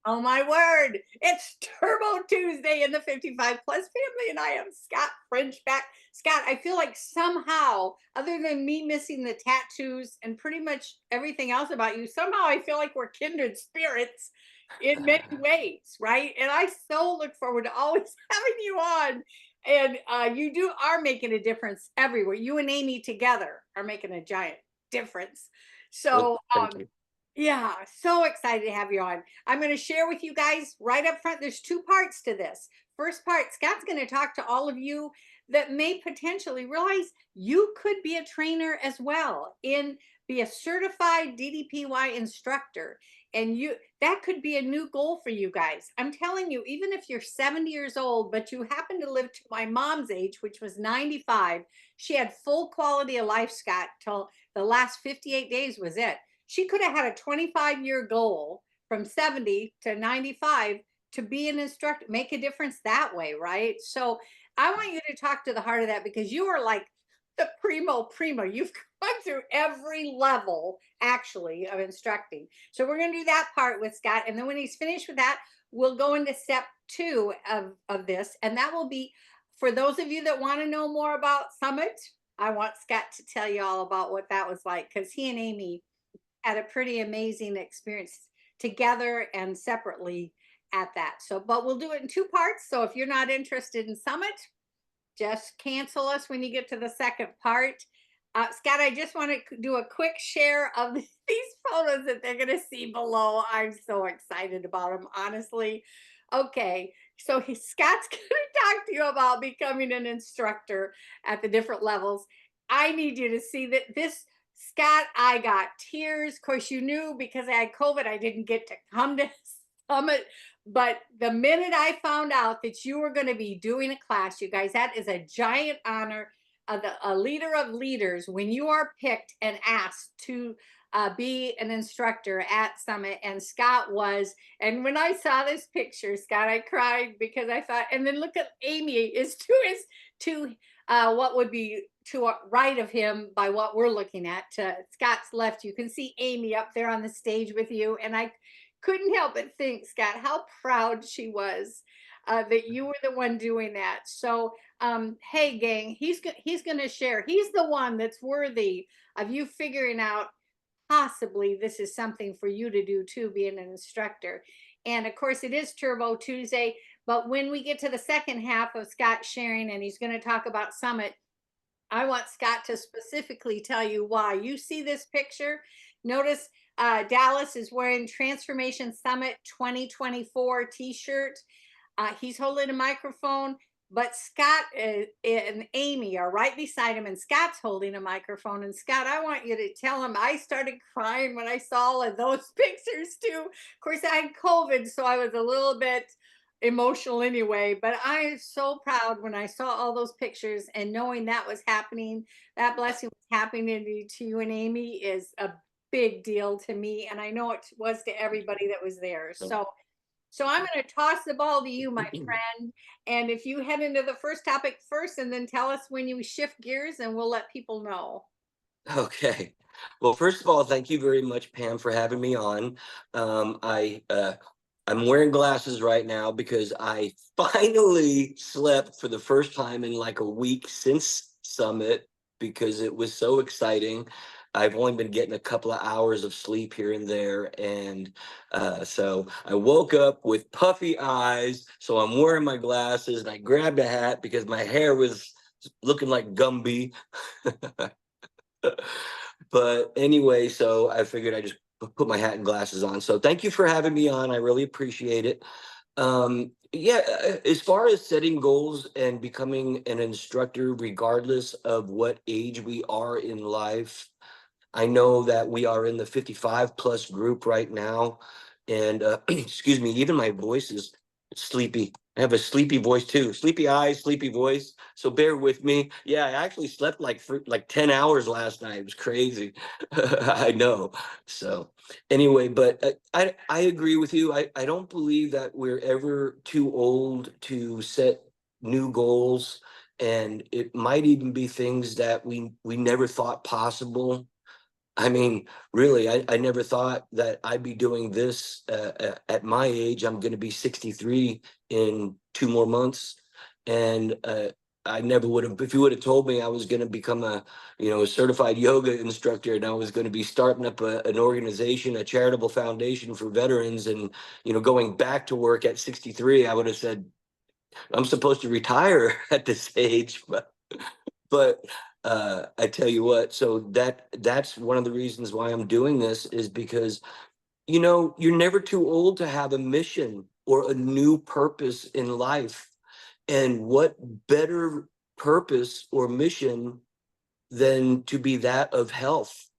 Oh my word. It's Turbo Tuesday in the 55 plus family, and I am Scott French back. Scott, I feel like somehow, other than me missing the tattoos and pretty much everything else about you, somehow I feel like we're kindred spirits in many ways, right? And I so look forward to always having you on. And you are making a difference everywhere. You and Amy together are making a giant difference. Well, So, thank you. yeah, so excited to have you on. I'm going to share with you guys right up front. There's two parts to this. First part, Scott's going to talk to all of you that may potentially realize you could be a trainer as well, in be a certified DDPY instructor. And you that could be a new goal for you guys. I'm telling you, even if you're 70 years old, but you happen to live to my mom's age, which was 95, she had full quality of life, Scott, till the last 58 days was it. She could have had a 25-year goal from 70 to 95 to be an instructor, make a difference that way, right? So I want you to talk to the heart of that, because you are like the primo. You've gone through every level actually of instructing. So we're going to do that part with Scott. And then when he's finished with that, we'll go into step two of this. And that will be for those of you that want to know more about Summit. I want Scott to tell you all about what that was like, because he and Amy had a pretty amazing experience together and separately at that. So, but we'll do it in two parts. So if you're not interested in Summit, just cancel us when you get to the second part. Scott, I just want to do a quick share of these photos that they're going to see below. I'm so excited about them, honestly. Okay, so Scott's going to talk to you about becoming an instructor at the different levels. I need you to see that this, Scott, I got tears. Of course, you knew because I had COVID, I didn't get to come to Summit. But the minute I found out that you were going to be doing a class, you guys, that is a giant honor. A leader of leaders, when you are picked and asked to be an instructor at Summit, and Scott was. And when I saw this picture, Scott, I cried because I thought, and then look at Amy is to what would be to right of him by what we're looking at. To Scott's left, you can see Amy up there on the stage with you, and I couldn't help but think, Scott, how proud she was that you were the one doing that. So, hey, gang, he's going to share. He's the one that's worthy of you figuring out possibly this is something for you to do too, being an instructor. And of course, it is Turbo Tuesday. But when we get to the second half of Scott sharing, and he's going to talk about Summit, I want Scott to specifically tell you why. You see this picture? Notice Dallas is wearing Transformation Summit 2024 t-shirt. He's holding a microphone, but Scott and Amy are right beside him, and Scott's holding a microphone. And Scott, I want you to tell him I started crying when I saw all of those pictures too. Of course, I had COVID, so I was a little bit emotional anyway, but I am so proud when I saw all those pictures and knowing that was happening, that blessing was happening to you and Amy is a big deal to me. And I know it was to everybody that was there. So I'm going to toss the ball to you, my friend. And if you head into the first topic first, and then tell us when you shift gears, and we'll let people know. Okay. Well, first of all, thank you very much, Pam, for having me on. I'm wearing glasses right now because I finally slept for the first time in like a week since Summit because it was so exciting. I've only been getting a couple of hours of sleep here and there, and so I woke up with puffy eyes. So I'm wearing my glasses, and I grabbed a hat because my hair was looking like Gumby. But anyway, so I figured I just put my hat and glasses on. So thank you for having me on. I really appreciate it. Yeah, as far as setting goals and becoming an instructor, regardless of what age we are in life, I know that we are in the 55 plus group right now. And excuse me, even my voice is sleepy. I have a sleepy voice too. Sleepy eyes, sleepy voice. So bear with me. Yeah, I actually slept like for like 10 hours last night. It was crazy. I know. So anyway, but I agree with you. I don't believe that we're ever too old to set new goals. And it might even be things that we never thought possible. I mean, really, I never thought that I'd be doing this at my age. I'm going to be 63 in 2 more months. And I never would have, if you would have told me I was going to become a certified yoga instructor, and I was going to be starting up an organization, a charitable foundation for veterans, and, going back to work at 63, I would have said, I'm supposed to retire at this age. But I tell you what, so that's one of the reasons why I'm doing this, is because, you're never too old to have a mission or a new purpose in life. And what better purpose or mission than to be that of health?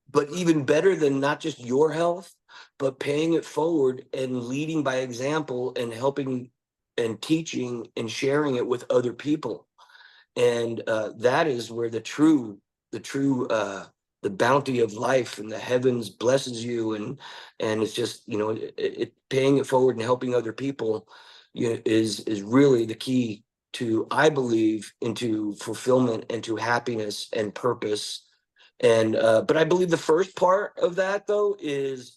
But even better than not just your health, but paying it forward and leading by example and helping and teaching and sharing it with other people. And that is where the true the bounty of life and the heavens blesses you. And it's just, it paying it forward and helping other people, is really the key to, I believe, into fulfillment and to happiness and purpose. And but I believe the first part of that, though, is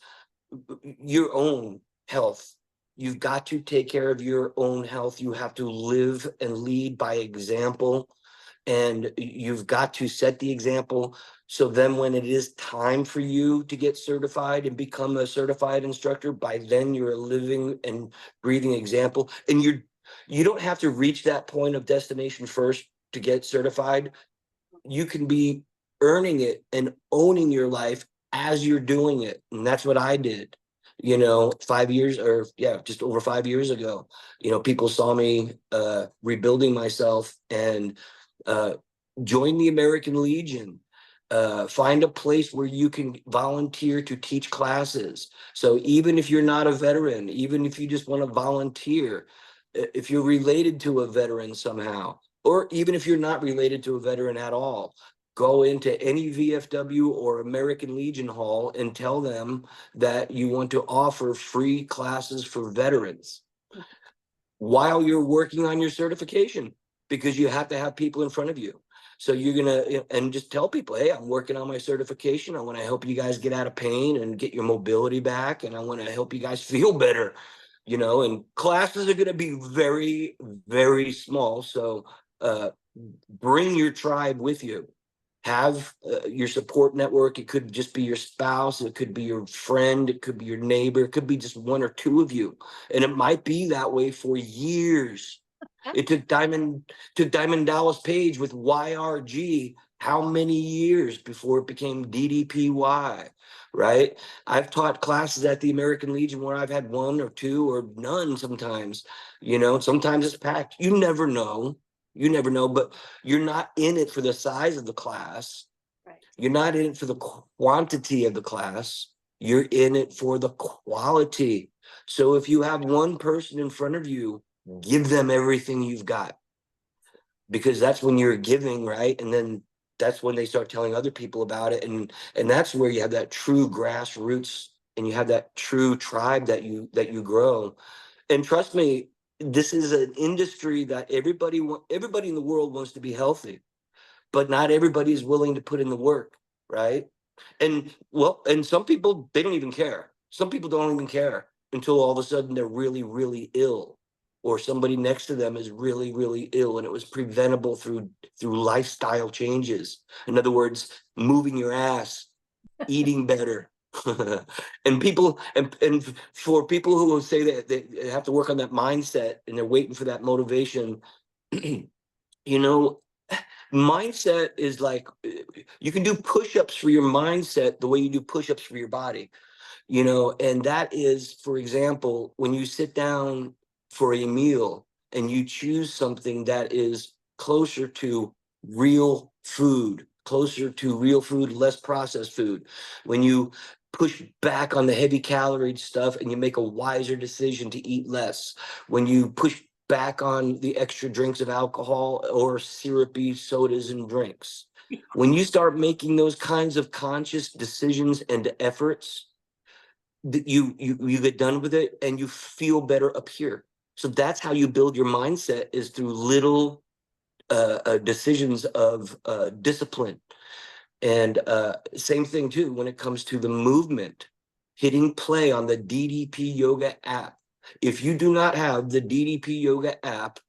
your own health. You've got to take care of your own health. You have to live and lead by example, and you've got to set the example. So then when it is time for you to get certified and become a certified instructor, by then you're a living and breathing example. And you don't have to reach that point of destination first to get certified. You can be earning it and owning your life as you're doing it. And that's what I did, 5 years, or yeah, just over 5 years ago. People saw me rebuilding myself, and uh, join the American Legion. Find a place where you can volunteer to teach classes. So even if you're not a veteran, even if you just want to volunteer, if you're related to a veteran somehow, or even if you're not related to a veteran at all, go into any VFW or American Legion Hall and tell them that you want to offer free classes for veterans while you're working on your certification, because you have to have people in front of you. So you're gonna, and just tell people, hey, I'm working on my certification. I want to help you guys get out of pain and get your mobility back, and I want to help you guys feel better. And classes are going to be very, very small. So bring your tribe with you. Have your support network. It could just be your spouse, it could be your friend, it could be your neighbor, it could be just one or two of you. And it might be that way for years. It took Diamond Dallas Page with YRG how many years before it became DDPY, right? I've taught classes at the American Legion where I've had one or two or none sometimes. Sometimes it's packed. You never know. You never know, but you're not in it for the size of the class. Right. You're not in it for the quantity of the class. You're in it for the quality. So if you have one person in front of you, give them everything you've got, because that's when you're giving, right? And then that's when they start telling other people about it. And that's where you have that true grassroots, and you have that true tribe that you grow. And trust me, this is an industry that everybody in the world wants to be healthy, but not everybody is willing to put in the work, right? And some people, they don't even care. Some people don't even care until all of a sudden they're really, really ill, or somebody next to them is really, really ill, and it was preventable through lifestyle changes. In other words, moving your ass, eating better. And for people who will say that they have to work on that mindset and they're waiting for that motivation, you know, mindset is like, you can do push-ups for your mindset the way you do push-ups for your body. And that is, for example, when you sit down for a meal and you choose something that is closer to real food, less processed food. When you push back on the heavy calorie stuff and you make a wiser decision to eat less. When you push back on the extra drinks of alcohol or syrupy sodas and drinks. When you start making those kinds of conscious decisions and efforts, that you get done with it and you feel better up here. So that's how you build your mindset, is through little decisions of discipline. And same thing too, when it comes to the movement, hitting play on the DDP Yoga app. If you do not have the DDP Yoga app,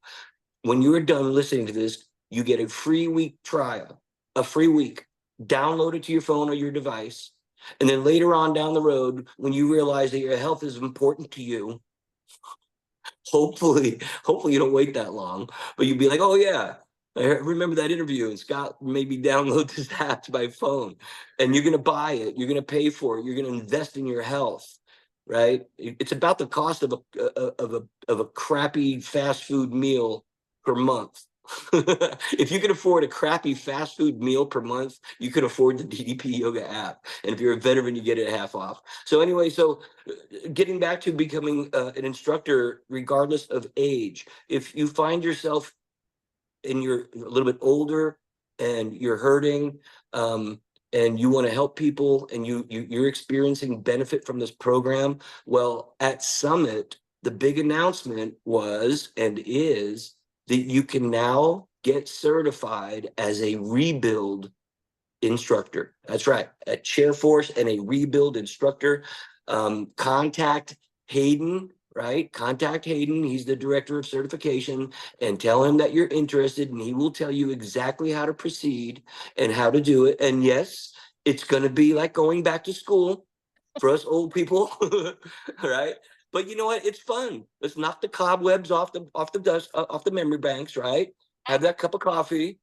when you are done listening to this, you get a free week trial, a free week. Download it to your phone or your device. And then later on down the road, when you realize that your health is important to you, hopefully you don't wait that long, but you'd be like, oh yeah, I remember that interview, and Scott made me download this app to my phone. And you're going to buy it, you're going to pay for it, you're going to invest in your health, right? It's about the cost of a crappy fast food meal per month. If you can afford a crappy fast food meal per month, you can afford the DDP Yoga app. And if you're a veteran, you get it half off. So anyway, getting back to becoming an instructor, regardless of age, if you find yourself and you're a little bit older and you're hurting, and you want to help people, and you're experiencing benefit from this program, well, at Summit, the big announcement was and is that you can now get certified as a rebuild instructor. That's right, a chair force and a rebuild instructor. Contact Hayden, right? Contact Hayden. He's the director of certification, and tell him that you're interested, and he will tell you exactly how to proceed and how to do it. And yes, it's going to be like going back to school for us old people, right? But you know what? It's fun. Let's knock the cobwebs off the dust off the memory banks, right? Have that cup of coffee,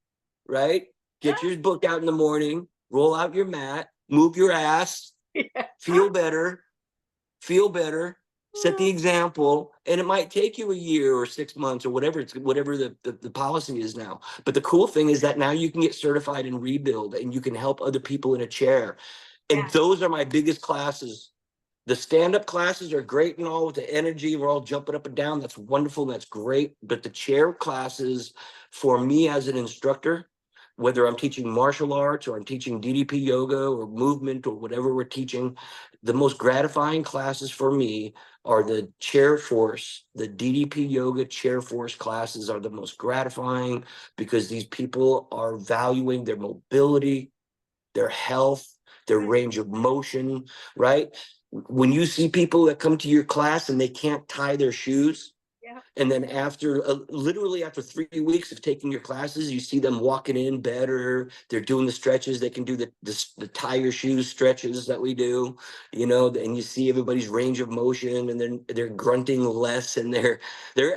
right? Yeah. Get your book out in the morning, roll out your mat, move your ass, feel better, set the example. And it might take you a year or 6 months or whatever the policy is now. But the cool thing is that now you can get certified in rebuild, and you can help other people in a chair. And Yeah. those are my biggest classes. The stand-up classes are great and all with the energy. We're all jumping up and down. That's wonderful. That's great. But the chair classes, for me as an instructor, whether I'm teaching martial arts or I'm teaching DDP yoga or movement or whatever we're teaching, the most gratifying classes for me are the chair force. The DDP yoga chair force classes are the most gratifying, because these people are valuing their mobility, their health, their range of motion, right? When you see people that come to your class and they can't tie their shoes, Yeah. and then after literally after 3 weeks of taking your classes, you see them walking in better. They're doing the stretches. They can do the tie your shoes stretches that we do, and you see everybody's range of motion, and then they're grunting less, and they're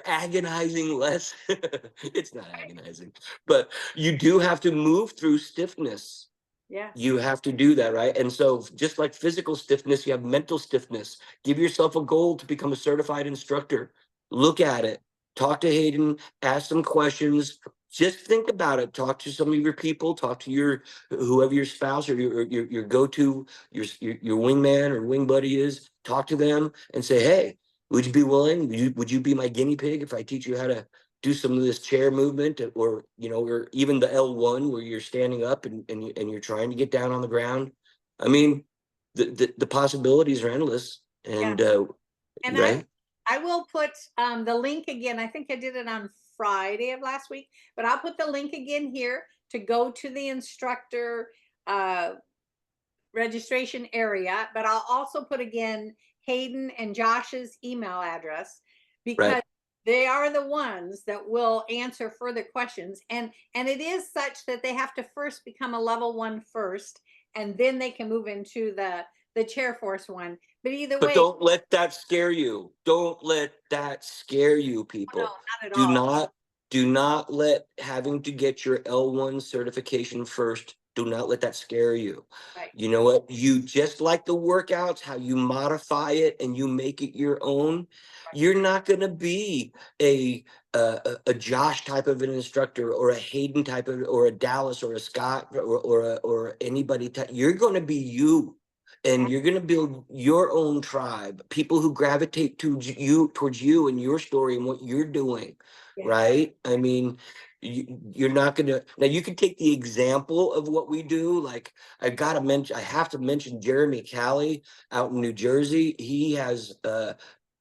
agonizing less. It's not agonizing, but you do have to move through stiffness. Yeah. You have to do that, right? And so just like physical stiffness, you have mental stiffness. Give yourself a goal to become a certified instructor. Look at it. Talk to Hayden, ask some questions. Just think about it. Talk to some of your people, talk to whoever your spouse or your go-to, your wingman or wing buddy is. Talk to them and say, hey, would you be willing? Would you be my guinea pig if I teach you how to do some of this chair movement, or even the L1 where you're standing up and you're trying to get down on the ground? I mean, the possibilities are endless. And And right. I will put the link again. I think I did it on Friday of last week, but I'll put the link again here to go to the instructor registration area. But I'll also put again Hayden and Josh's email address, because Right. they are the ones that will answer further questions. And it is such that they have to first become a level 1 first, and then they can move into the chair force one. But either But way, don't let that scare you. Don't let that scare you, no, people. not at Do all. not do not let having to get your L1 certification first. Do not let that scare you. Right. You know what? You just like the workouts, how you modify it and you make it your own. You're not going to be a Josh type of an instructor, or a Hayden type of, or a Dallas, or a Scott, or anybody type. You're going to be you. And you're going to build your own tribe, people who gravitate towards you and your story and what you're doing, Yeah. right? I mean, you're not going to. Now, you can take the example of what we do. Like, I have to mention Jeremy Callie out in New Jersey. He has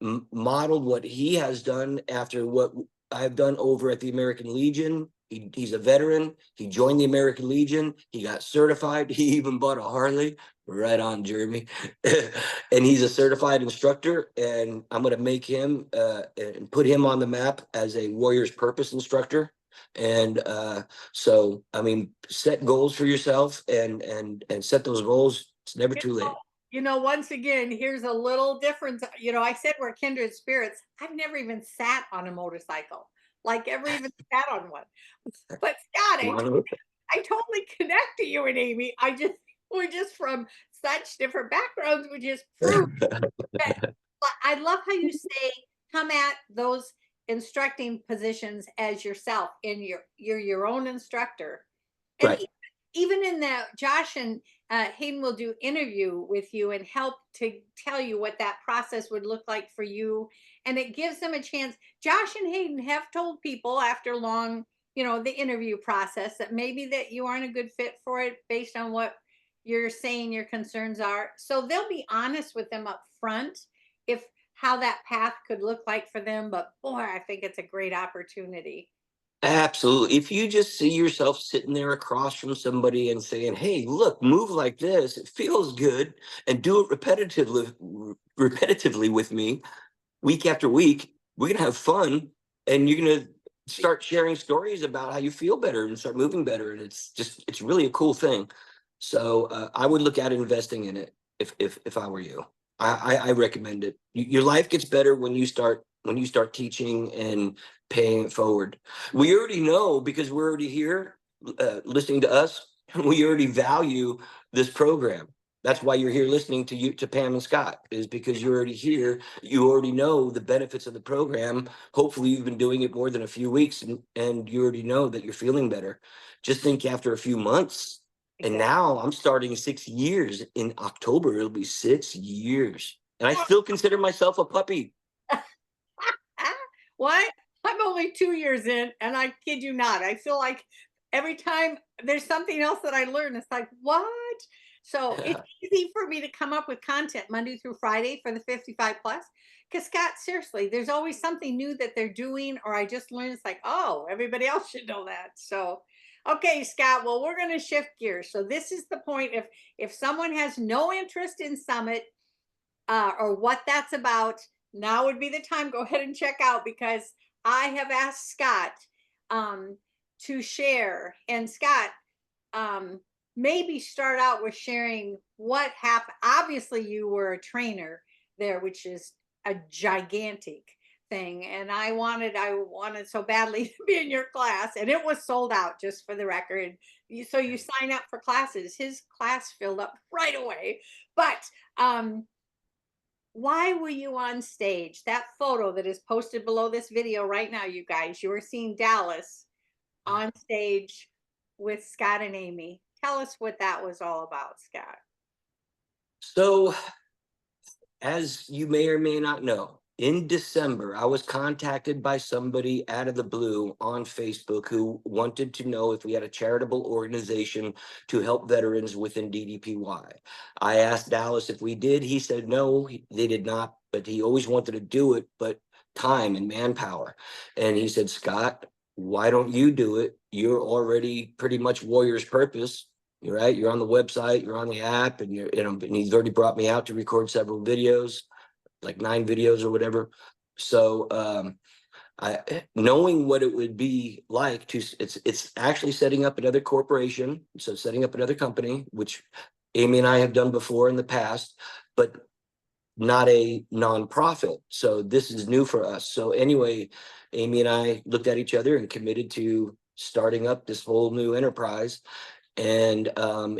modeled what he has done after what I've done over at the American Legion. He's a veteran. He joined the American Legion. He got certified. He even bought a Harley. Right on, Jeremy. And he's a certified instructor. And I'm going to make him and put him on the map as a Warrior's Purpose instructor. And so, I mean, set goals for yourself and set those goals. It's never too late. Once again, here's a little difference. I said we're kindred spirits. I've never even sat on a motorcycle, like ever even sat on one. But Scott, I totally connect to you and Amy. We're just from such different backgrounds, which is proof that I love how you say come at those instructing positions as yourself, and you're your own instructor. And Right. even in the Josh and Hayden will do interview with you and help to tell you what that process would look like for you. And it gives them a chance. Josh and Hayden have told people after long, the interview process that maybe that you aren't a good fit for it based on what you're saying your concerns are. So they'll be honest with them up front if how that path could look like for them. But boy, I think it's a great opportunity. Absolutely. If you just see yourself sitting there across from somebody and saying, "Hey, look, move like this. It feels good," and do it repetitively with me, week after week, we're gonna have fun, and you're gonna start sharing stories about how you feel better and start moving better. And it's really a cool thing. So I would look at investing in it if I were you. I recommend it. Your life gets better when you start teaching and paying it forward. We already know because we're already here listening to us. We already value this program. That's why you're here listening to Pam and Scott, is because you're already here. You already know the benefits of the program. Hopefully you've been doing it more than a few weeks and you already know that you're feeling better. Just think after a few months. And now I'm starting 6 years. In October, it'll be 6 years. And I still consider myself a puppy. What? I'm only 2 years in, and I kid you not. I feel like every time there's something else that I learn, it's like, what? So it's easy for me to come up with content Monday through Friday for the 55 plus. Because Scott, seriously, there's always something new that they're doing, or I just learned it's like, oh, everybody else should know that. So okay, Scott, well, we're going to shift gears. So this is the point. If someone has no interest in Summit or what that's about, now would be the time. Go ahead and check out, because I have asked Scott to share. And Scott, maybe start out with sharing what happened. Obviously, you were a trainer there, which is a gigantic thing. And I wanted so badly to be in your class, and it was sold out, just for the record. So you sign up for classes. His class filled up right away. But why were you on stage? That photo that is posted below this video right now, you guys, you are seeing Dallas on stage with Scott and Amy. Tell us what that was all about, Scott. So, as you may or may not know, in December, I was contacted by somebody out of the blue on Facebook who wanted to know if we had a charitable organization to help veterans within DDPY. I asked Dallas if we did. He said no, they did not, but he always wanted to do it, but time and manpower. And he said, "Scott, why don't you do it? You're already pretty much Warrior's Purpose. You're right. You're on the website, you're on the app, and and he's already brought me out to record several videos, like 9 videos or whatever." So I knowing what it would be like to it's actually setting up another corporation, so setting up another company, which Amy and I have done before in the past, but not a nonprofit. So this is new for us. So anyway, Amy and I looked at each other and committed to starting up this whole new enterprise. And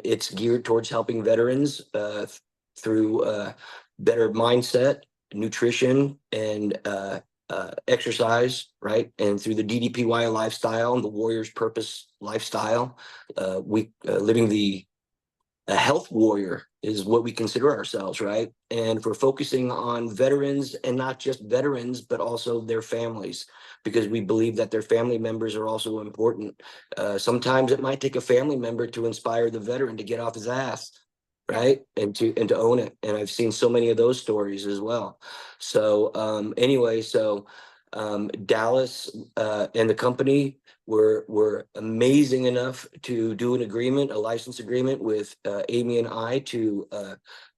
it's geared towards helping veterans through better mindset, nutrition, and exercise, right? And through the DDPY lifestyle and the Warrior's Purpose lifestyle, we living a health warrior is what we consider ourselves, right? And we're focusing on veterans, and not just veterans, but also their families, because we believe that their family members are also important. Sometimes it might take a family member to inspire the veteran to get off his ass, right? And to own it. And I've seen so many of those stories as well. So anyway, so Dallas and the company were amazing enough to do an agreement, a license agreement with Amy and I to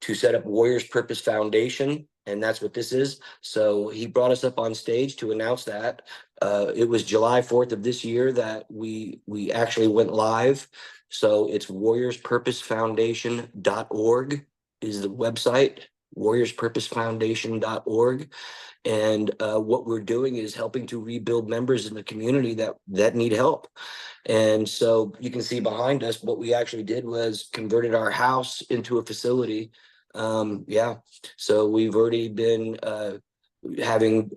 set up Warriors Purpose Foundation, and that's what this is. So he brought us up on stage to announce that. It was July 4th of this year that we actually went live. So it's warriorspurposefoundation.org is the website, warriorspurposefoundation.org. And what we're doing is helping to rebuild members in the community that need help. And so you can see behind us, what we actually did was converted our house into a facility. Yeah, so we've already been having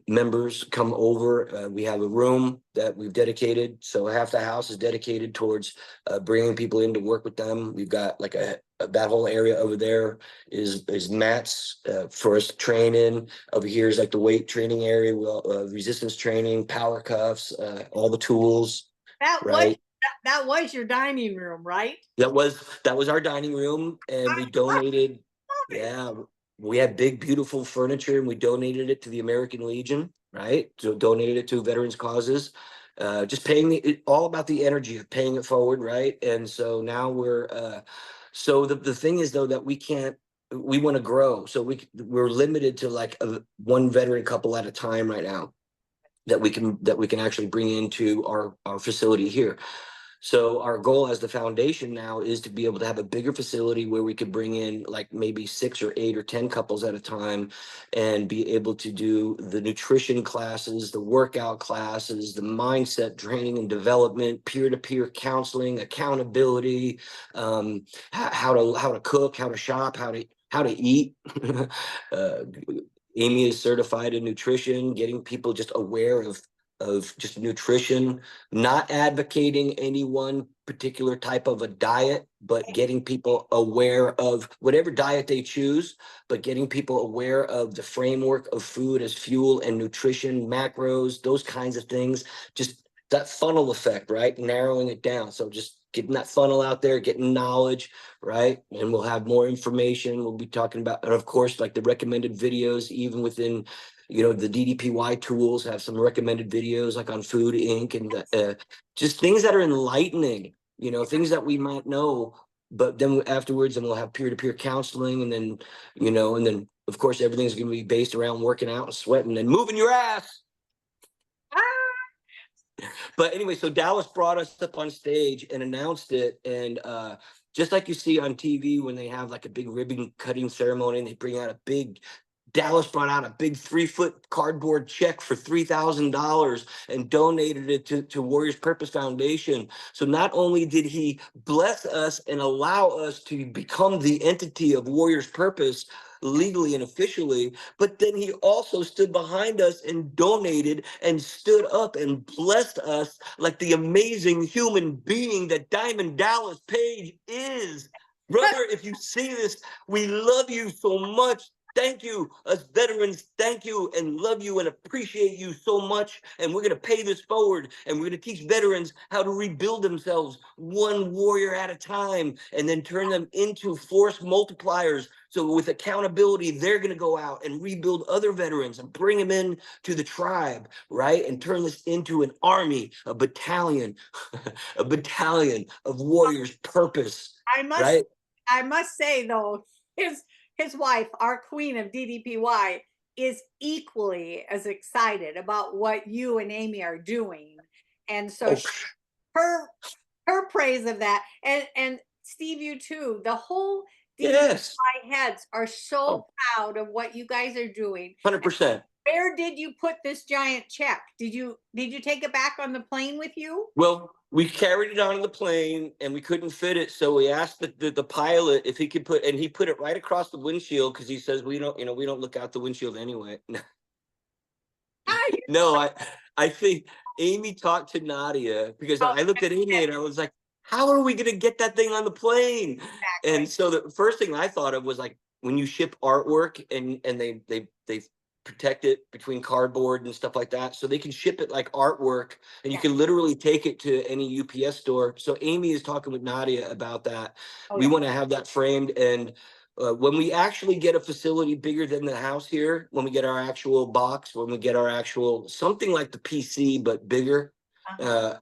members come over. We have a room that we've dedicated. So half the house is dedicated towards bringing people in to work with them. We've got like that whole area over there is mats for us to train in. Over here is like the weight training area, resistance training, power cuffs, all the tools. That was Right. that was your dining room, right? That was our dining room, and we donated. Yeah, we had big, beautiful furniture, and we donated it to the American Legion. Right, so donated it to veterans causes. Just paying all about the energy of paying it forward, right? And so now we're. So the thing is though that we can't. We want to grow, so we're limited to like one veteran couple at a time right now that we can actually bring into our facility here. So our goal as the foundation now is to be able to have a bigger facility where we could bring in like maybe 6 or 8 or 10 couples at a time and be able to do the nutrition classes, the workout classes, the mindset training and development, peer-to-peer counseling, accountability, how to cook, how to shop, how to eat. uh, Amy is certified in nutrition, getting people just aware of just nutrition, not advocating any one particular type of a diet, but getting people aware of whatever diet they choose, but getting people aware of the framework of food as fuel and nutrition, macros, those kinds of things. Just that funnel effect, right? Narrowing it down. So just getting that funnel out there, getting knowledge, right? And we'll have more information. We'll be talking about, and of course, like the recommended videos, even within the DDPY tools have some recommended videos like on Food Inc. and just things that are enlightening, things that we might know, but then afterwards, and we'll have peer-to-peer counseling, and then, and then of course, everything's going to be based around working out and sweating and moving your ass. But anyway, so Dallas brought us up on stage and announced it. And just like you see on TV when they have like a big ribbon cutting ceremony and they bring out Dallas brought out a big 3-foot cardboard check for $3,000 and donated it to Warriors Purpose Foundation. So not only did he bless us and allow us to become the entity of Warriors Purpose legally and officially, but then he also stood behind us and donated and stood up and blessed us like the amazing human being that Diamond Dallas Page is. Brother, if you see this, we love you so much. Thank you, us veterans. Thank you and love you and appreciate you so much. And we're going to pay this forward. And we're going to teach veterans how to rebuild themselves one warrior at a time and then turn them into force multipliers. So with accountability, they're going to go out and rebuild other veterans and bring them in to the tribe, right? And turn this into an army, a battalion, a battalion of warriors purpose, right? I must say though, his wife, our queen of DDPY, is equally as excited about what you and Amy are doing. And so her praise of that, and Steve, you too, the whole DDPY heads are so proud of what you guys are doing. 100%. Where did you put this giant check? Did you take it back on the plane with you? Well, we carried it on the plane and we couldn't fit it. So we asked the pilot if he could and he put it right across the windshield because he says we don't look out the windshield anyway. No, I think Amy talked to Nadia because I looked at Amy and I was like, how are we gonna get that thing on the plane? Exactly. And so the first thing I thought of was like when you ship artwork and they protect it between cardboard and stuff like that. So they can ship it like artwork and you can literally take it to any UPS store. So Amy is talking with Nadia about that. We want to have that framed and When we actually get a facility bigger than the house here, when we get our actual box, when we get our actual something like the PC but bigger, Uh-huh.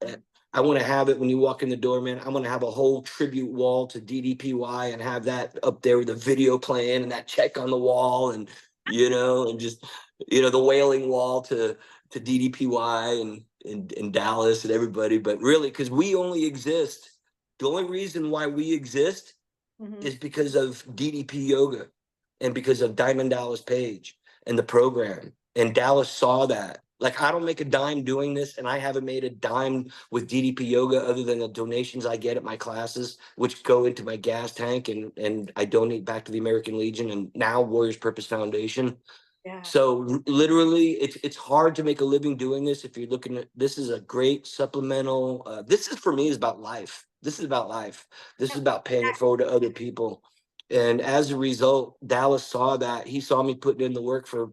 I want to have it when you walk in the door, man. I'm going to have a whole tribute wall to DDPY and have that up there with the video playing and that check on the wall, and and just the wailing wall to DDPY and Dallas and everybody. But really, because we only exist, the only reason why we exist Mhm. is because of DDP Yoga and because of Diamond Dallas Page and the program. And Dallas saw that. Like, I don't make a dime doing this, and I haven't made a dime with DDP Yoga other than the donations I get at my classes, which go into my gas tank, and I donate back to the American Legion and now Warriors Purpose Foundation. Yeah. So literally, it's hard to make a living doing this. If you're looking at this, is a great supplemental. This is for me is about life. This is about life. This is about paying it forward to other people. And as a result, Dallas saw that. He saw me putting in the work for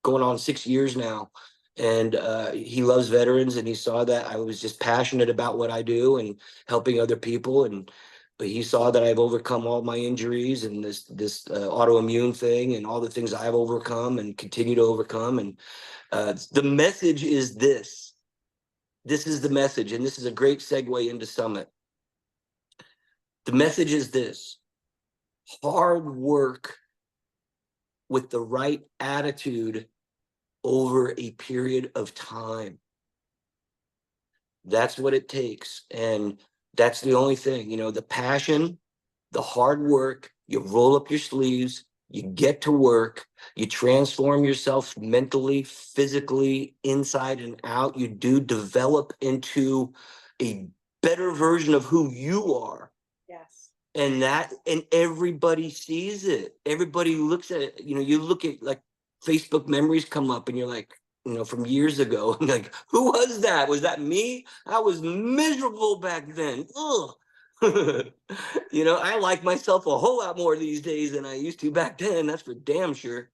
going on 6 years now. And he loves veterans, and he saw that I was just passionate about what I do and helping other people. And but he saw that I've overcome all my injuries and this autoimmune thing and all the things I've overcome and continue to overcome. And the message is this. This is the message, and this is a great segue into Summit. The message is this: hard work with the right attitude over a period of time. That's what it takes. And that's the only thing, the passion, the hard work, you roll up your sleeves, you get to work, you transform yourself mentally, physically, inside and out. You do develop into a better version of who you are. Yes. And everybody sees it. Everybody looks at it. You look at, like, Facebook memories come up and you're like, from years ago, and like, who was that? Was that me? I was miserable back then. Ugh. I like myself a whole lot more these days than I used to back then. That's for damn sure.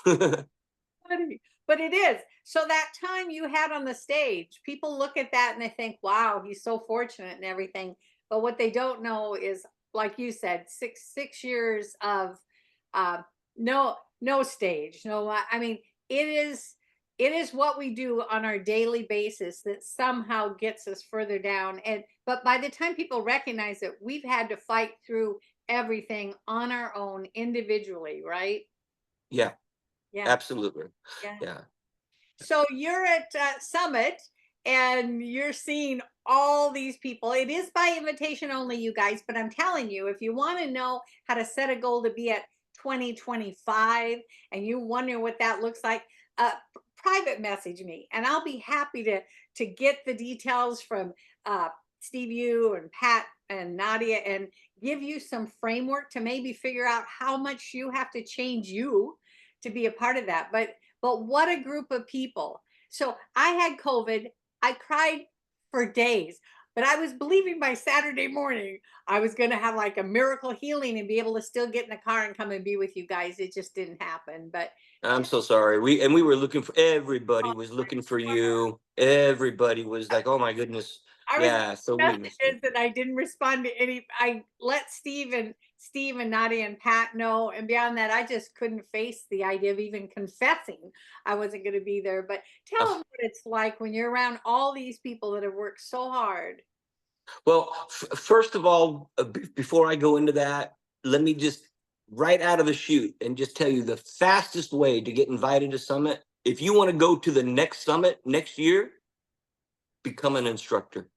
Funny, but it is. So that time you had on the stage, people look at that and they think, wow, he's so fortunate and everything. But what they don't know is, like you said, six years of uh, no stage. No, I mean, it is it is what we do on our daily basis that somehow gets us further down. And but by the time people recognize it, we've had to fight through everything on our own individually, right? Yeah, Yeah. absolutely. Yeah. Yeah. So you're at Summit and you're seeing all these people. It is by invitation only, you guys, but I'm telling you, if you want to know how to set a goal to be at 2025 and you wonder what that looks like, private message me and I'll be happy to get the details from Steve you and Pat and Nadia and give you some framework to maybe figure out how much you have to change you to be a part of that. But what a group of people. So I had COVID. I cried for days, but I was believing by Saturday morning I was going to have like a miracle healing and be able to still get in the car and come and be with you guys. It just didn't happen. But I'm so sorry. We were looking for everybody was looking for you. Everybody was like, "Oh my goodness." I was Yeah, so we missed you. messages and I didn't respond to any. I let Steve and Nadia and Pat know, and beyond that, I just couldn't face the idea of even confessing I wasn't going to be there. But tell Uh, them what it's like when you're around all these people that have worked so hard. well, first of all, before I go into that, let me just right out of the chute and just tell you the fastest way to get invited to Summit. If you want to go to the next Summit next year, become an instructor.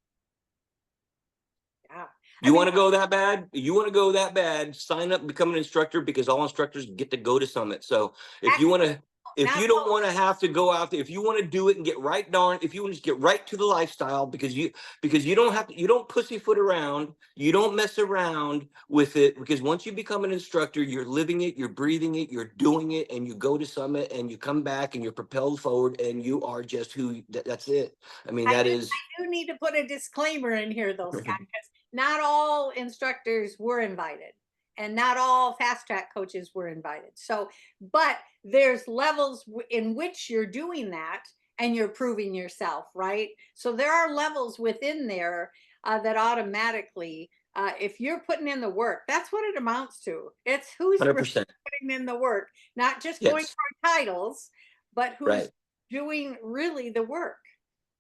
Yeah, I You mean, want to go that bad? You want to go that bad? Sign up, become an instructor, because all instructors get to go to Summit. So if you want actually, to, if not you don't want to have to go out there, if you want to do it and get right darn, if you want to just get right to the lifestyle, because you don't have to, you don't pussyfoot around, you don't mess around with it, because once you become an instructor, you're living it, you're breathing it, you're doing it, and you go to Summit and you come back and you're propelled forward and you are just who. That's it. I mean, that is. I do need to put a disclaimer in here, though, Scott, because not all instructors were invited and not all fast track coaches were invited. So, but there's levels in which you're doing that and you're proving yourself, right? So there are levels within there that automatically If you're putting in the work, that's what it amounts to. It's who's really 100%. putting in the work, not just going Yes. for titles, but who's Right. doing really the work.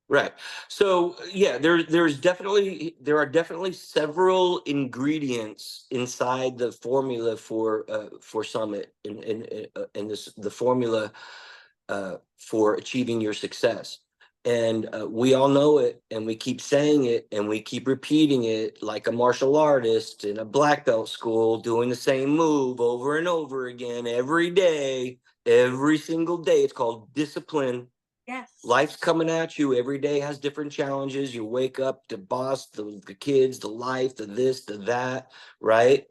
Right. So yeah, there are definitely several ingredients inside the formula for Summit in this the formula for achieving your success. And we all know it, and we keep saying it, and we keep repeating it like a martial artist in a black belt school, doing the same move over and over again every day, every single day. It's called discipline. Yes. Life's coming at you. Every day has different challenges. You wake up, the boss, the kids, the life, the this, the that, right?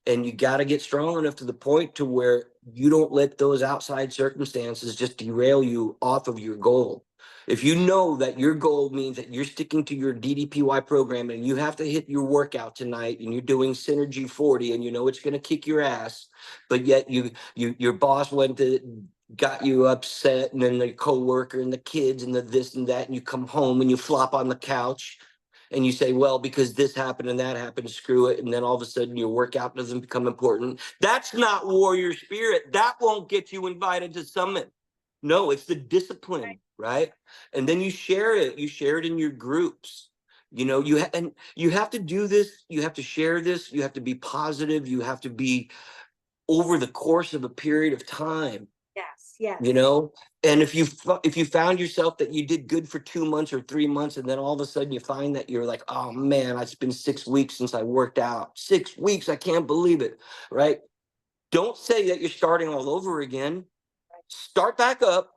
And you got to get strong enough to the point to where you don't let those outside circumstances just derail you off of your goal. If you know that your goal means that you're sticking to your DDPY program and you have to hit your workout tonight and you're doing Synergy 40 and you know it's going to kick your ass, but yet your boss went to got you upset, and then the coworker and the kids and the this and that, and you come home and you flop on the couch and you say, well, because this happened and that happened, screw it. And then all of a sudden your workout doesn't become important. That's not warrior spirit. That won't get you invited to Summit. No, it's the discipline, right? And then you share it. You share it in your groups. You know, and you have to do this. You have to share this. You have to be positive. You have to be over the course of a period of time, Yes. Yes. you know. And if you found yourself that you did good for 2 months or 3 months, and then all of a sudden you find that you're like, oh man, it's been 6 weeks since I worked out. 6 weeks, I can't believe it, right? Don't say that you're starting all over again. Start back up.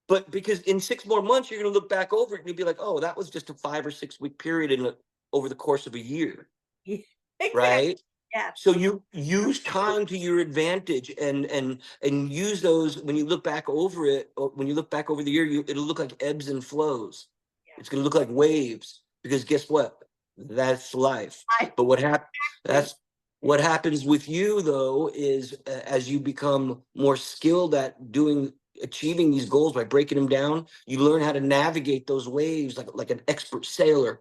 But because in 6 more months you're going to look back over it and you'll be like, oh, that was just a 5 or 6 week period over the course of a year, Exactly. right? Yes. So you use time to your advantage, and use those when you look back over it. Or when you look back over the year, it'll look like ebbs and flows. It's going to look like waves, because guess what? That's life. But that's what happens with you though is as you become more skilled at achieving these goals by breaking them down, you learn how to navigate those waves like an expert sailor,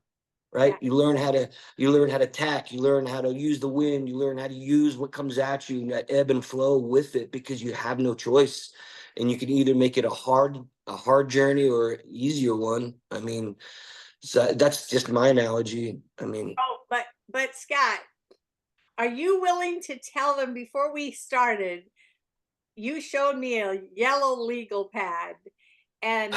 right? Yeah. You learn how to tack, you learn how to use the wind, you learn how to use what comes at you, and that ebb and flow with it, because you have no choice. And you can either make it a hard journey or an easier one. I mean, so that's just my analogy. I mean, Oh, but Scott, are you willing to tell them before we started? You showed me a yellow legal pad, and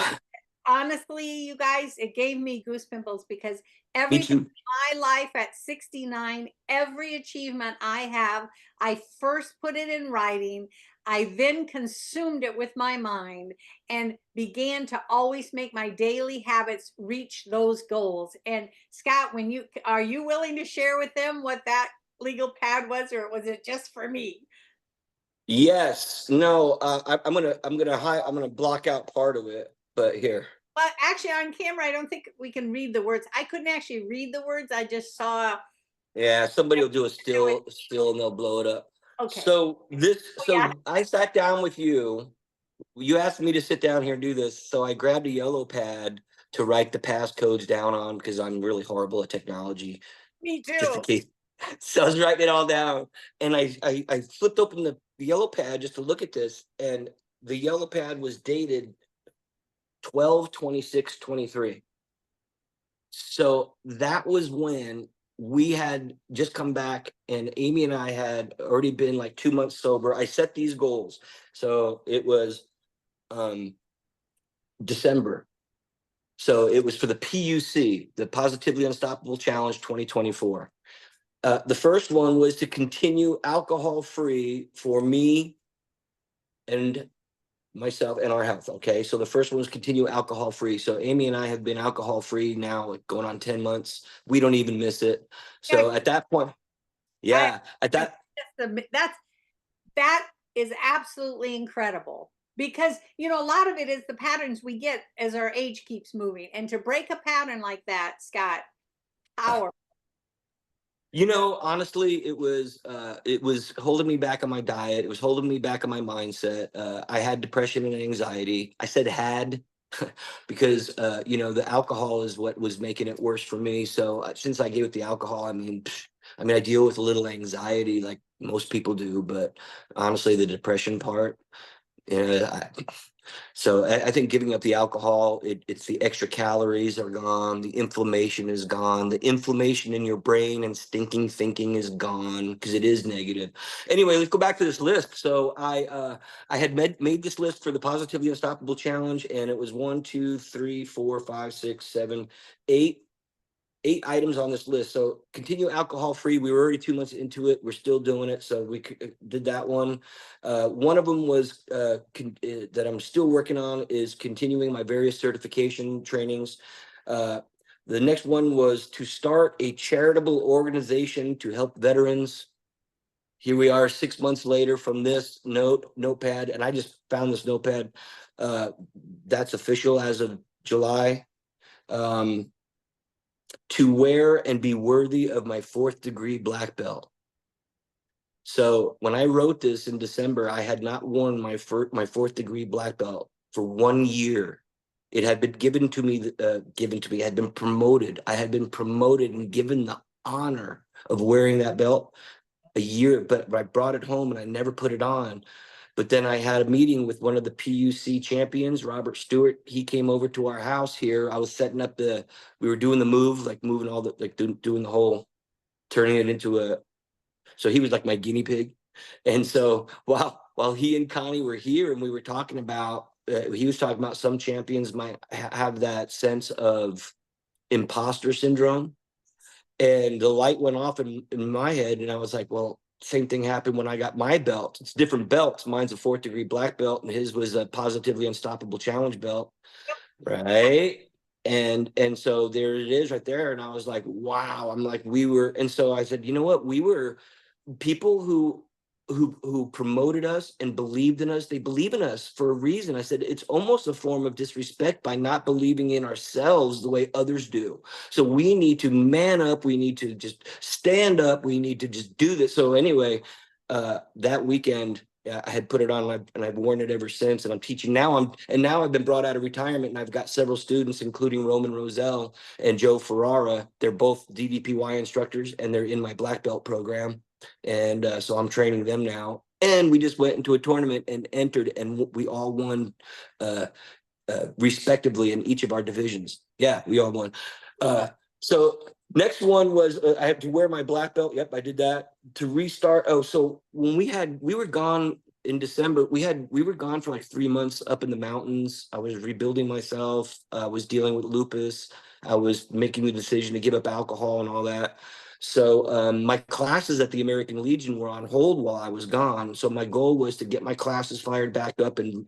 honestly, you guys, it gave me goosepimples because me everything too. in my life at 69, every achievement I have, I first put it in writing. I then consumed it with my mind and began to always make my daily habits reach those goals. And Scott, when are you willing to share with them what that legal pad was, or was it just for me? Yes. No. I'm gonna block out part of it. But here. But actually, on camera, I don't think we can read the words. I couldn't actually read the words. I just saw. Yeah, somebody will do a still, and they'll blow it up. Okay. Yeah. So I sat down with you. You asked me to sit down here and do this, so I grabbed a yellow pad to write the passcodes down on, because I'm really horrible at technology. Me Just in too. case. So I was writing it all down, and I flipped open the yellow pad just to look at this, and the yellow pad was dated 12/26/23. So that was when we had just come back, and Amy and I had already been like 2 months sober. I set these goals. So it was December. So it was for the PUC, the Positively Unstoppable Challenge 2024. The first one was to continue alcohol free for me and myself and our health. Okay. So the first one was continue alcohol free. So Amy and I have been alcohol free now, like, going on 10 months. We don't even miss it. So at that point, I, yeah, at that, that is absolutely incredible, because a lot of it is the patterns we get as our age keeps moving, and to break a pattern like that, Scott, power. honestly, it was holding me back on my diet. It was holding me back on my mindset. I had depression and anxiety. I said had because the alcohol is what was making it worse for me. So since I gave it the alcohol, I deal with a little anxiety like most people do, but honestly, the depression part, yeah, so I think giving up the alcohol, it's the extra calories are gone, the inflammation is gone, the inflammation in your brain and stinking thinking is gone because it is negative. Anyway, let's go back to this list. So I had made this list for the Positively Unstoppable Challenge, and it was 8 items on this list. So continue alcohol free. We were already 2 months into it. We're still doing it. So we did that one. One of them was that I'm still working on is continuing my various certification trainings. The next one was to start a charitable organization to help veterans. Here we are 6 months later from this notepad, and I just found this notepad. That's official as of July. To wear and be worthy of my 4th-degree black belt. So when I wrote this in December, I had not worn my 4th-degree black belt for 1 year. It had been given to me, had been promoted. I had been promoted and given the honor of wearing that belt a year, but I brought it home and I never put it on. But then I had a meeting with one of the PUC champions, Robert Stewart. He came over to our house here. I was setting up we were doing the move, like moving all the, like doing the whole, turning it into so he was like my guinea pig. And so while he and Connie were here and we were talking about, he was talking about some champions might have that sense of imposter syndrome. And the light went off in my head, and I was like, well, same thing happened when I got my belt. It's different belts. Mine's a 4th-degree black belt, and his was a Positively Unstoppable Challenge belt, right? And so there it is right there. And I was like, wow. I'm like, and so I said, you know what? We were people who promoted us and believed in us. They believe in us for a reason. I said it's almost a form of disrespect by not believing in ourselves the way others do. So we need to man up. We need to just stand up. We need to just do this. So anyway, that weekend I had put it on, and I've worn it ever since. And I'm teaching now. Now I've been brought out of retirement, and I've got several students, including Roman Roselle and Joe Ferrara. They're both DDPY instructors, and they're in my black belt program. And so I'm training them now. And we just went into a tournament and entered, and we all won respectively in each of our divisions. Yeah, we all won. So next one was I have to wear my black belt. Yep, I did that. To restart. Oh, so when we were gone in December, we were gone for like 3 months up in the mountains. I was rebuilding myself. I was dealing with lupus. I was making the decision to give up alcohol and all that. So my classes at the American Legion were on hold while I was gone. So my goal was to get my classes fired back up and,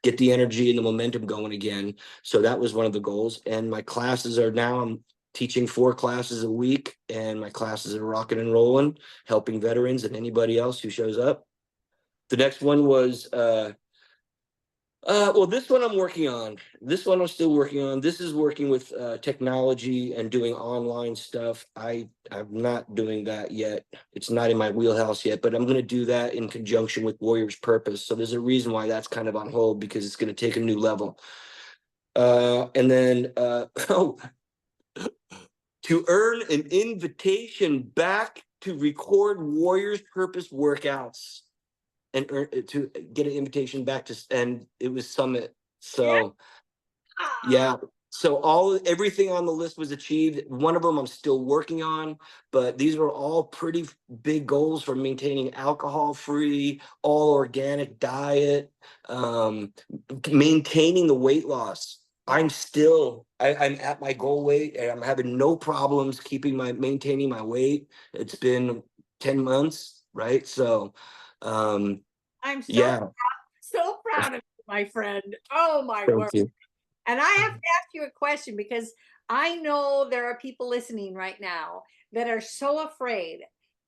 get the energy and the momentum going again. So that was one of the goals. And my classes are now, I'm teaching 4 classes a week, and my classes are rocking and rolling, helping veterans and anybody else who shows up. The next one was well, this one I'm working on. This one I'm still working on. This is working with technology and doing online stuff. I'm not doing that yet. It's not in my wheelhouse yet, but I'm going to do that in conjunction with Warrior's Purpose. So there's a reason why that's kind of on hold, because it's going to take a new level. And then, oh, to earn an invitation back to record Warrior's Purpose workouts. And to get an invitation back and it was Summit. So yeah. So everything on the list was achieved. One of them I'm still working on, but these were all pretty big goals for maintaining alcohol-free, all organic diet, maintaining the weight loss. I'm at my goal weight, and I'm having no problems maintaining my weight. It's been 10 months, right? So I'm yeah. so proud of you, my friend. Oh my word. Thank you. And I have to ask you a question, because I know there are people listening right now that are so afraid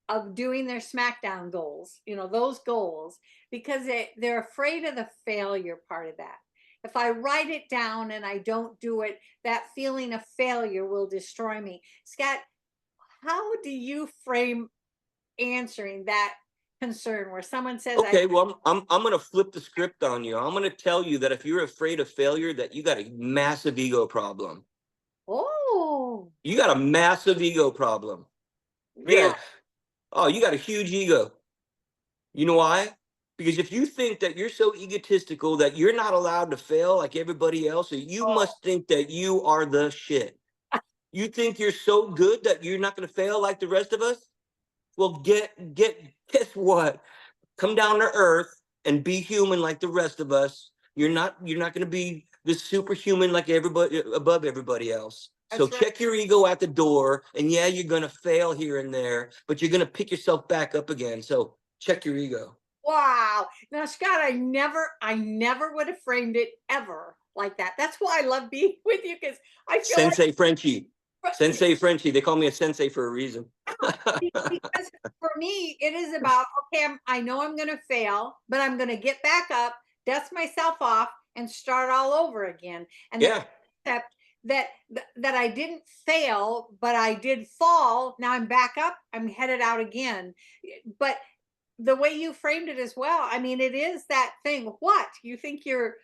of doing their SmackDown goals, those goals, because they're afraid of the failure part of that. If I write it down and I don't do it, that feeling of failure will destroy me. Scott, how do you frame answering that concern where someone says, Okay, well, I'm gonna flip the script on you. I'm gonna tell you that if you're afraid of failure, that you got a massive ego problem. oh, You got a massive ego problem. really? Yeah. Oh, you got a huge ego. You know why? Because if you think that you're so egotistical that you're not allowed to fail like everybody else, you Oh, must think that you are the shit. You think you're so good that you're not going to fail like the rest of us? Well, guess what? Come down to earth and be human like the rest of us. You're not going to be this superhuman like everybody above everybody else. So that's right. check your ego at the door, and yeah, you're going to fail here and there, but you're going to pick yourself back up again. So check your ego. Wow. Now, Scott, I never would have framed it ever like that. That's why I love being with you because I feel like Sensei Frenchie. Sensei Frenchie. They call me a sensei for a reason. because for me, it is about okay, I know I'm going to fail, but I'm going to get back up, dust myself off, and start all over again. And the Yeah. concept that I didn't fail, but I did fall. Now I'm back up. I'm headed out again. But the way you framed it as well, I mean, it is that thing. What you think you're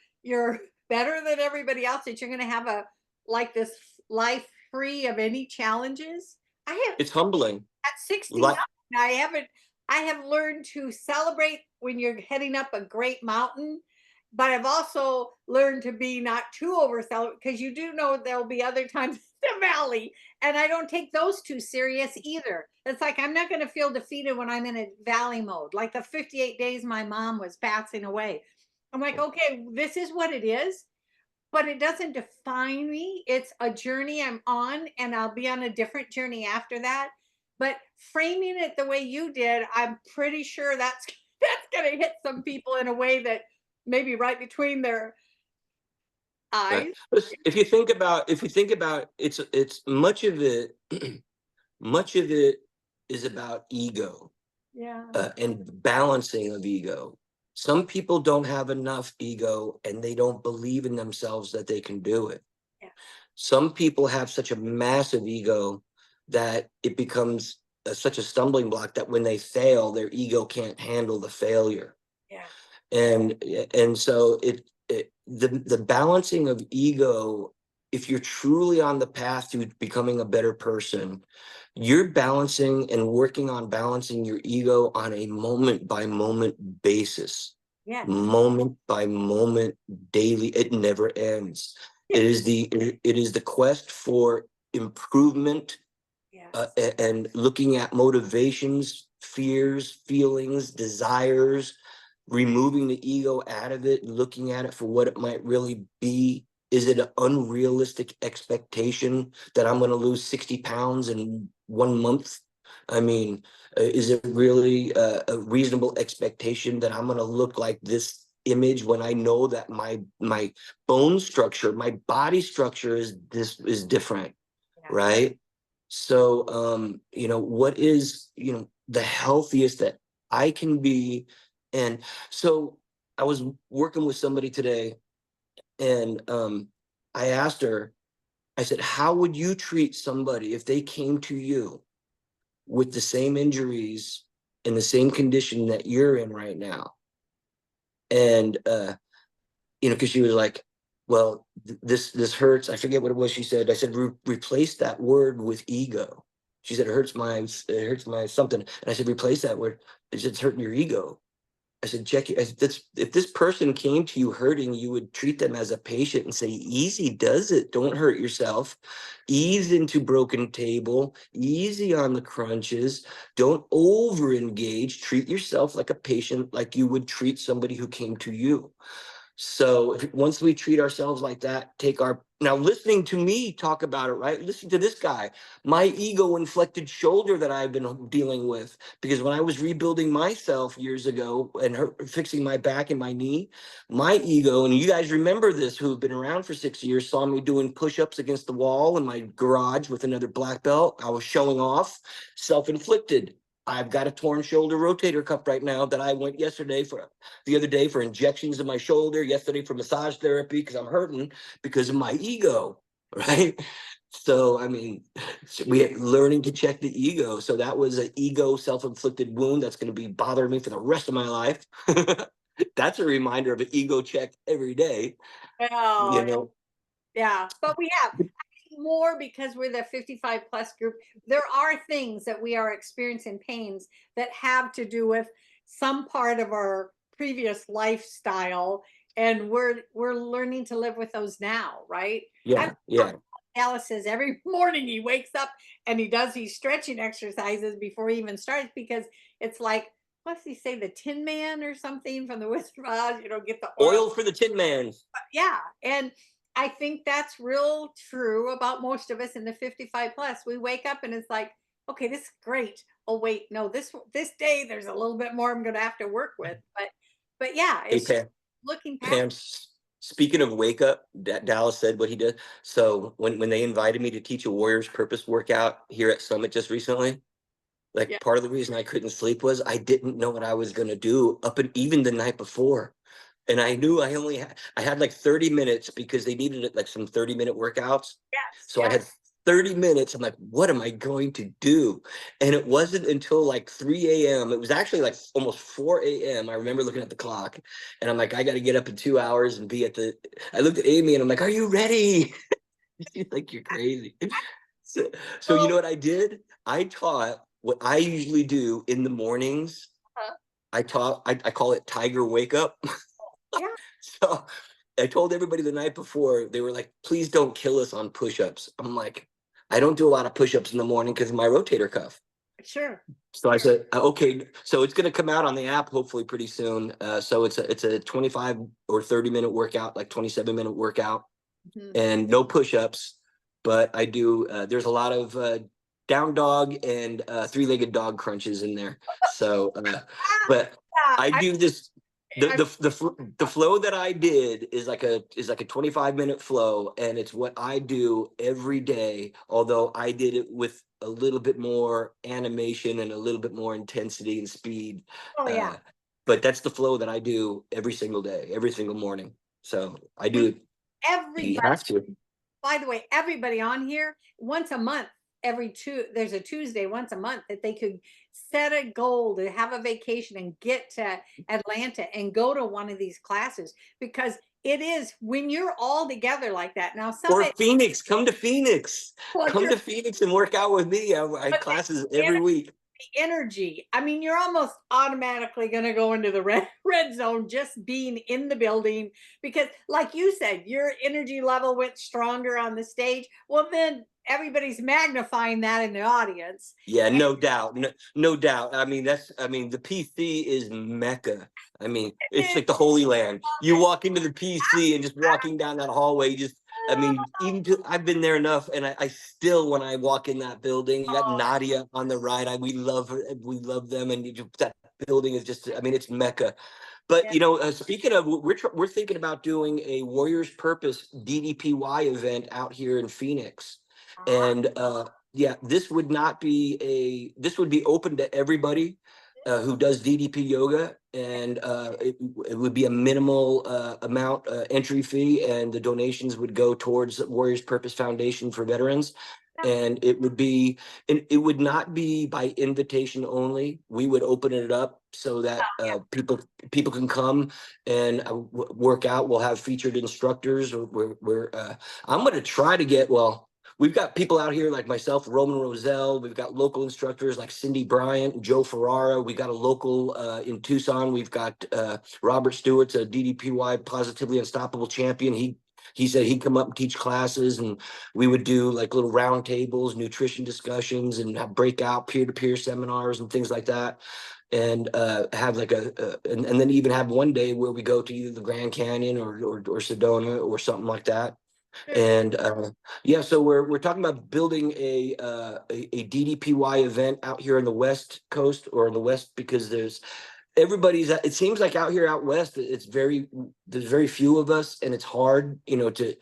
better than everybody else? That you're going to have a like this life free of any challenges? I have It's humbling. at 69, Like, I have learned to celebrate when you're heading up a great mountain, but I've also learned to be not too over celebrate because you do know there'll be other times in the valley, and I don't take those too serious either. It's like I'm not going to feel defeated when I'm in a valley mode, like the 58 days my mom was passing away. I'm like, okay, this is what it is, but it doesn't define me. It's a journey I'm on, and I'll be on a different journey after that. But framing it the way you did, I'm pretty sure that's that's going to hit some people in a way that maybe right between their right. eyes. If you think about it's much of it much of it is about ego, Yeah. and balancing of ego. Some people don't have enough ego and they don't believe in themselves that they can do it. Yeah. Some people have such a massive ego that it becomes such a stumbling block that when they fail, their ego can't handle the failure. Yeah. And so the balancing of ego, if you're truly on the path to becoming a better person, you're balancing and working on balancing your ego on a moment by moment basis, Yeah. moment by moment, daily. It never ends. Yeah. It is the quest for improvement, Yes. and looking at motivations, fears, feelings, desires, removing the ego out of it, looking at it for what it might really be. Is it an unrealistic expectation that I'm going to lose 60 pounds in 1 month? I mean, is it really a reasonable expectation that I'm going to look like this image when I know that my bone structure, my body structure is different, Yeah. right? So, what is, the healthiest that I can be? And so I was working with somebody today, and I asked her, I said, how would you treat somebody if they came to you with the same injuries and the same condition that you're in right now? And, because she was like, well, this hurts. I forget what it was she said. I said, replace that word with ego. She said, it hurts my something. And I said, replace that word. It's hurting your ego. I said, check it. If this person came to you hurting, you would treat them as a patient and say, easy does it. Don't hurt yourself. Ease into broken table. Easy on the crunches. Don't over engage. Treat yourself like a patient, like you would treat somebody who came to you. So once we treat ourselves like that, now listening to me talk about it, right? Listen to this guy, my ego inflected shoulder that I've been dealing with, because when I was rebuilding myself years ago and fixing my back and my knee, my ego, and you guys remember this, who have been around for 6 years, saw me doing push-ups against the wall in my garage with another black belt. I was showing off, self-inflicted. I've got a torn shoulder rotator cuff right now that I went the other day for injections in my shoulder, yesterday for massage therapy because I'm hurting because of my ego, right? So, I mean, we had learning to check the ego. So that was an ego self-inflicted wound that's going to be bothering me for the rest of my life. That's a reminder of an ego check every day, Oh, you know. yeah. But we have more because we're the 55 plus group. There are things that we are experiencing pains that have to do with some part of our previous lifestyle, and we're learning to live with those now, right? I Yeah, yeah. Alice says every morning he wakes up and he does these stretching exercises before he even starts, because it's like, what's he say, the Tin Man or something from the Wizard of Oz, get the oil. Oil for the Tin Man. Yeah. And I think that's real true about most of us in the 55 plus. We wake up and it's like, okay, this is great. Oh wait, no, this day there's a little bit more I'm gonna have to work with. But yeah, Hey, it's just Pam. looking past. Pam, speaking of wake up, Dallas said what he did. So when they invited me to teach a Warriors Purpose workout here at Summit just recently, like Yeah. part of the reason I couldn't sleep was I didn't know what I was going to do up and even the night before. And I knew I had like 30 minutes because they needed like some 30-minute workouts. Yes. So I Yeah. had 30 minutes. I'm like, what am I going to do? And it wasn't until like 3 a.m. It was actually like almost 4 a.m. I remember looking at the clock and I'm like, I got to get up in 2 hours and be I looked at Amy and I'm like, are you ready? She's like, you're crazy. So you Oh, know what I did? I taught what I usually do in the mornings. I call it Tiger Wake Up. yeah. So I told everybody the night before, they were like, please don't kill us on push-ups. I'm like, I don't do a lot of push-ups in the morning because of my rotator cuff. Sure. So I said, okay, so it's going to come out on the app hopefully pretty soon. So it's a 25 or 30-minute workout, like 27-minute workout, Mhm. and no push-ups. But I do. There's a lot of down dog and three-legged dog crunches in there. So, but Yeah. I do this. The, I, the the flow that I did is like a 25-minute flow, and it's what I do every day. Although I did it with a little bit more animation and a little bit more intensity and speed. oh yeah. Uh, but that's the flow that I do every single day, every single morning. So I do We it. You everybody, have to. by the way, everybody on here once a month, there's a Tuesday once a month that they could set a goal to have a vacation and get to Atlanta and go to one of these classes, because it is when you're all together like that. Now Or somebody, Phoenix, come to Phoenix. well, Come to Phoenix and work out with me. I have but classes every week. the energy. I mean, you're almost automatically going to go into the red zone just being in the building, because, like you said, your energy level went stronger on the stage. Well, then everybody's magnifying that in the audience. Yeah, no doubt. No doubt. I mean, the PC is Mecca. I mean, it's like the Holy Land. You walk into the PC and just walking down that hallway, I mean, I've been there enough, and I still, when I walk in that building, you got Nadia on the right. We love her. We love them, and that building is just, I mean, it's Mecca. But Yeah. speaking of, we're thinking about doing a Warriors Purpose DDPY event out here in Phoenix, and yeah, this would be open to everybody who does DDP yoga, and it would be a minimal amount entry fee, and the donations would go towards Warriors Purpose Foundation for veterans. And it would not be by invitation only. We would open it up so that people can come and work out. We'll have featured instructors. I'm going to try to get, well, we've got people out here like myself, Roman Roselle. We've got local instructors like Cindy Bryant, Joe Ferrara. We got a local in Tucson. We've got Robert Stewart's a DDPY Positively Unstoppable champion. He said he'd come up and teach classes, and we would do like little round tables, nutrition discussions, and have breakout peer-to-peer seminars and things like that. And have like and then even have one day where we go to either the Grand Canyon or Sedona or something like that. And yeah, so we're talking about building a DDPY event out here on the West Coast or in the West, because it seems like out here out west there's very few of us, and it's hard to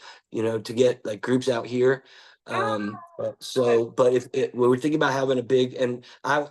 get like groups out here. But if we're thinking about having a big, and I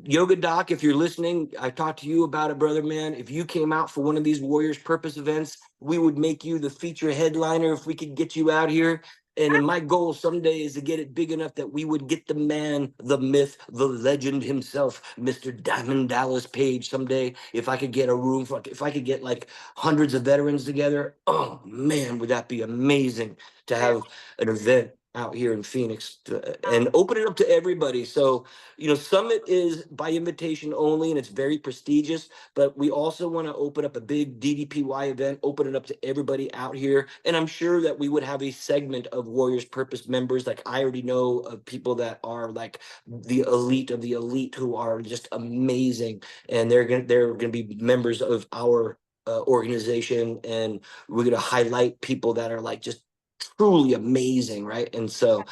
Yoga Doc, if you're listening, I talked to you about it, brother, man. If you came out for one of these Warriors Purpose events, we would make you the feature headliner if we could get you out here. And then my goal someday is to get it big enough that we would get the man, the myth, the legend himself, Mr. Diamond Dallas Page someday. If I could get a room for, if I could get like hundreds of veterans together, oh man, would that be amazing to Really. have an event out here in Phoenix and open it up to everybody. So, Summit is by invitation only and it's very prestigious, but we also want to open up a big DDPY event, open it up to everybody out here. And I'm sure that we would have a segment of Warriors Purpose members. Like I already know of people that are like the elite of the elite who are just amazing. And they're gonna be members of our organization, and we're gonna highlight people that are like just truly amazing, right? And so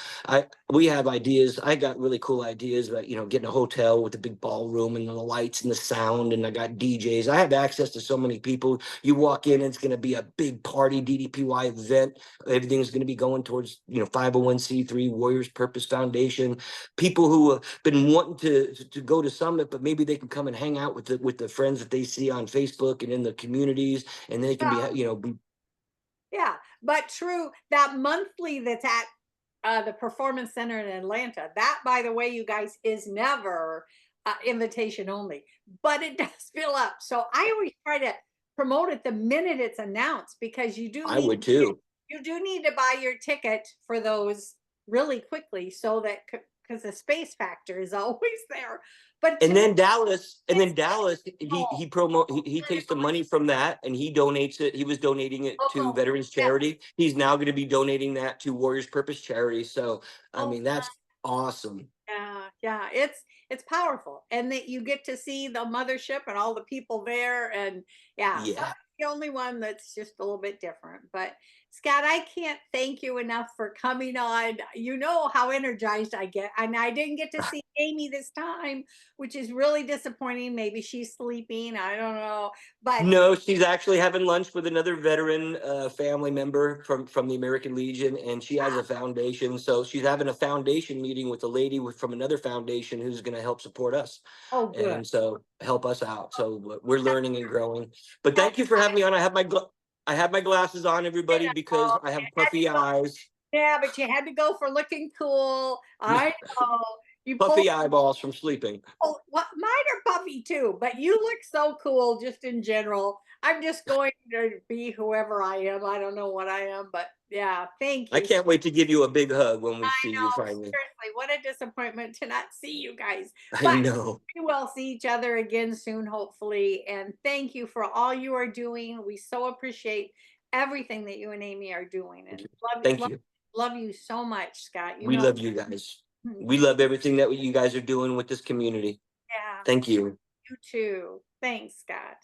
we have ideas. I got really cool ideas about getting a hotel with a big ballroom and the lights and the sound, and I got DJs. I have access to so many people. You walk in, it's going to be a big party DDPY event. Everything's going to be going towards 501c3 Warriors Purpose Foundation. People who have been wanting to go to Summit, but maybe they can come and hang out with the friends that they see on Facebook and in the communities, and they can be Yeah, but true, that monthly that's at the Performance Center in Atlanta, that, by the way, you guys, is never invitation only, but it does fill up. So I always try to promote it the minute it's announced, because I would too. you do need to buy your ticket for those really quickly, so that, because the space factor is always there. But to And me, then Dallas, it's he takes the money from that and he donates it. He was donating it to local. Veterans Yeah. Charity. He's now going to be donating that to Warriors Purpose Charity. So, I Oh, mean, that's awesome. yeah, it's powerful, and that you get to see the mothership and all the people there, and yeah, so Yeah. I'm the only one that's just a little bit different. But Scott, I can't thank you enough for coming on. You know how energized I get, and I didn't get to see Amy this time, which is really disappointing. Maybe she's sleeping, I don't know, but No, she's actually having lunch with another veteran family member from the American Legion, and she has a foundation. So she's having a foundation meeting with a lady from another foundation who's going to help support us, oh, good. and so help us out. So we're learning and growing. But That's thank you for having me on. I have my glasses on, everybody, because all. I have puffy eyes, Yeah, but you had to go for looking cool. I know. You pulled. puffy eyeballs from sleeping. Oh, well, mine are puffy too, but you look so cool just in general. I'm just going to be whoever I am. I don't know what I am, but yeah, thank I you. can't wait to give you a big hug when we I see you know, finally. seriously, what a disappointment to not see you guys. I But know. we will see each other again soon, hopefully. And thank you for all you are doing. We so appreciate everything that you and Amy are doing, and Thank you. love you so much, Scott. You We know, love you guys. We love everything that you guys are doing with this community. yeah, Thank you. you too. Thanks, Scott.